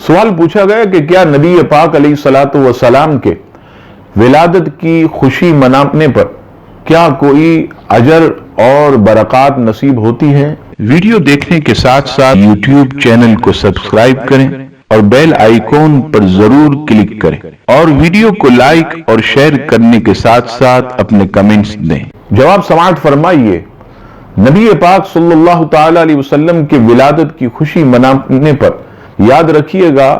सवाल पूछा गया कि क्या नबी पाक अलैहिस्सलातु वस्सलाम के विलादत की खुशी मनाने पर क्या कोई अजर और बरकत नसीब होती है। वीडियो देखने के साथ साथ YouTube चैनल को सब्सक्राइब करें और बेल आइकॉन पर जरूर क्लिक करें और वीडियो को लाइक और शेयर करने के साथ साथ अपने कमेंट्स दें। जवाब समाअत फरमाइए, नबी पाक सल्लल्लाहु ताला अलैहि वसल्लम के विलादत की खुशी मनाने पर याद रखिएगा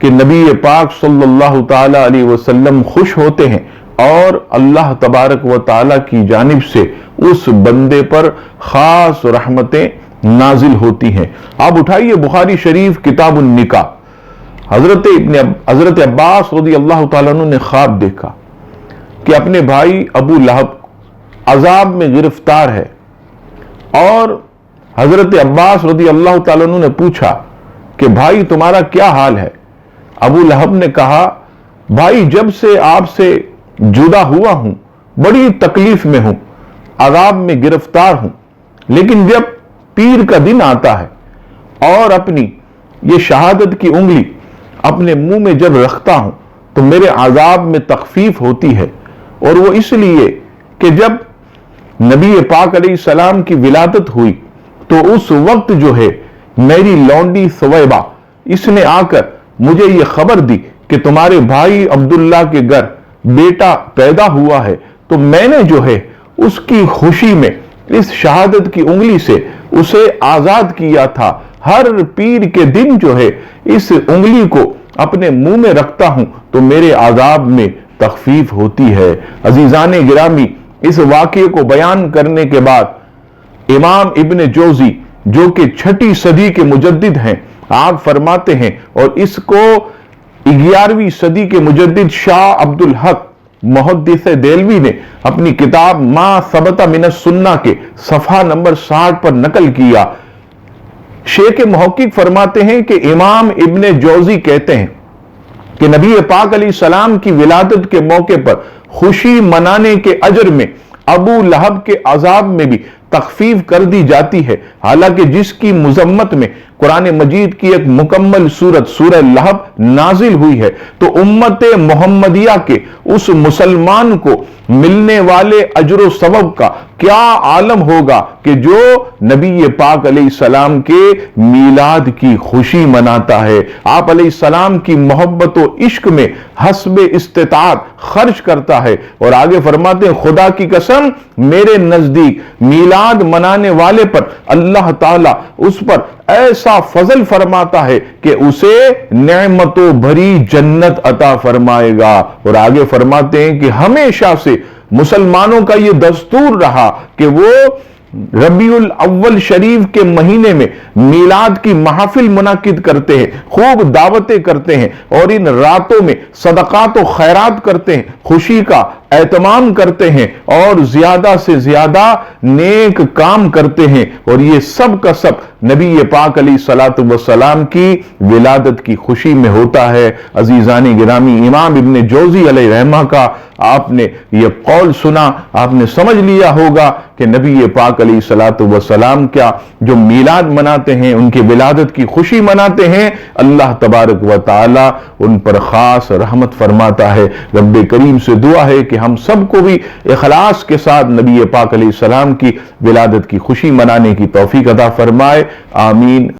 कि नबी पाक सल्लल्लाहु ताला अलैहि वसल्लम खुश होते हैं और अल्लाह तबारक व ताला की जानिब से उस बंदे पर खास रहमतें नाजिल होती हैं। आप उठाइए बुखारी शरीफ किताबुन निकाह, हजरत अब्बास रज़ियल्लाहु ताला अन्हु ने ख्वाब देखा कि अपने भाई अबू लहब अजाब में गिरफ्तार है और हजरत अब्बास रज़ियल्लाहु ताला अन्हु ने पूछा कि भाई तुम्हारा क्या हाल है। अबू लहब ने कहा, भाई जब से आपसे जुदा हुआ हूं बड़ी तकलीफ में हूं, अजाब में गिरफ्तार हूं, लेकिन जब पीर का दिन आता है और अपनी ये शहादत की उंगली अपने मुंह में जब रखता हूं तो मेरे अजाब में तखफीफ होती है। और वो इसलिए कि जब नबी पाक अलैहिस्सलाम की विलादत हुई तो उस वक्त जो है मेरी लौंडी सुवैबा इसने आकर मुझे ये खबर दी कि तुम्हारे भाई अब्दुल्ला के घर बेटा पैदा हुआ है, तो मैंने जो है उसकी खुशी में इस शहादत की उंगली से उसे आजाद किया था। हर पीर के दिन जो है इस उंगली को अपने मुंह में रखता हूं तो मेरे आजाब में तखफीफ होती है। अजीजाने गिरामी, इस वाक़े को बयान करने के बाद इमाम इब्न जोजी जो कि 6वीं सदी के मुजद्दिद हैं, आप फरमाते हैं और इसको 11वीं सदी के मुजद्दिद शाह अब्दुल हक मुहद्दिस देलवी ने अपनी किताब मा सबता मिनस सुन्ना के सफा नंबर 60 पर नकल किया। शेख मुहक्किक फरमाते हैं कि इमाम इब्न जोजी कहते हैं कि नबी पाक अलैहिस्सलाम की विलादत के मौके पर खुशी मनाने के अजर में अबू लहब के अजाब में भी तखफीफ कर दी जाती है। हालांकि जिसकी मुजम्मत में कुरान मजीद की एक मुकम्मल सूरत सूरह लहब नाजिल हुई है, तो उम्मत मोहम्मदिया के उस मुसलमान को मिलने वाले अजर सबब का क्या आलम होगा कि जो नबी पाक अलैहिस्सलाम के मीलाद की खुशी मनाता है, आप अलैहिस्सलाम की मोहब्बत और इश्क में हस्ब इस्तिताअत खर्च करता है। और आगे फरमाते हैं, खुदा की कसम मेरे नजदीक मीलाद मनाने वाले पर अल्लाह ताला उस पर ऐसा फजल फरमाता है कि उसे नेमतों भरी जन्नत अता फरमाएगा। और आगे फरमाते हैं कि हमेशा से मुसलमानों का यह दस्तूर रहा कि वो रबीउल अव्वल शरीफ के महीने में मीलाद की महफिल मुनाकिद करते हैं, खूब दावतें करते हैं और इन रातों में सदकात और खैरात करते हैं, खुशी का एहतमाम करते हैं और ज्यादा से ज्यादा नेक काम करते हैं। और ये सब का सब नबी पाक अलैहिस्सलातु वस्सलाम की विलादत की खुशी में होता है। अजीजानी गिरामी, इमाम इब्न जोजी अलैहि रहमा का आपने ये कौल सुना, आपने समझ लिया होगा कि नबी पाक अलैहिस्सलातु वस्सलाम क्या जो मीलाद मनाते हैं, उनकी विलादत की खुशी मनाते हैं, अल्लाह तबारक व ताला उन पर खास रहमत फरमाता है। रब्बे करीम से दुआ है कि हम सबको भी इखलास के साथ नबी पाक अलैहिस्सलाम की विलादत की खुशी मनाने की तौफीक अता फरमाए। आमीन।